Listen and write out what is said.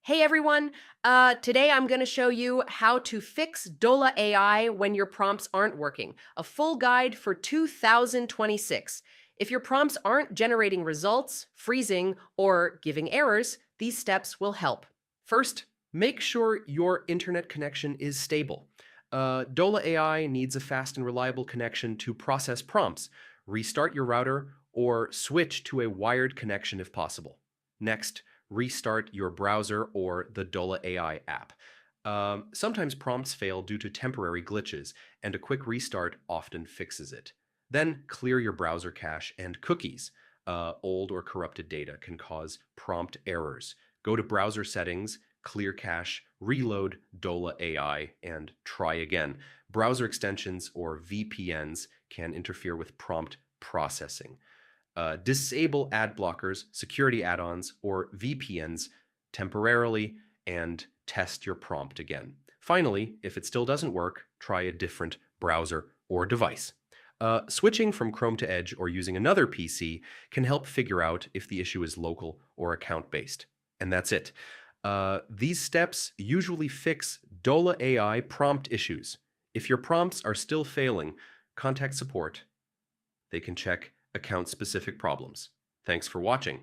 Hey everyone! Today I'm going to show you how to fix Dola AI when your prompts aren't working. A full guide for 2026. If your prompts aren't generating results, freezing, or giving errors, these steps will help. First, make sure your internet connection is stable. Dola AI needs a fast and reliable connection to process prompts. Restart your router or switch to a wired connection if possible. Next, restart your browser or the Dola AI app. Sometimes prompts fail due to temporary glitches, and a quick restart often fixes it. Then clear your browser cache and cookies. Old or corrupted data can cause prompt errors. Go to browser settings, clear cache, reload Dola AI, and try again. Browser extensions or VPNs can interfere with prompt processing. Disable ad blockers, security add-ons, or VPNs temporarily and test your prompt again. Finally, if it still doesn't work, try a different browser or device. Switching from Chrome to Edge or using another PC can help figure out if the issue is local or account-based. And that's it. These steps usually fix Dola AI prompt issues. If your prompts are still failing, contact support. They can check account-specific problems. Thanks for watching.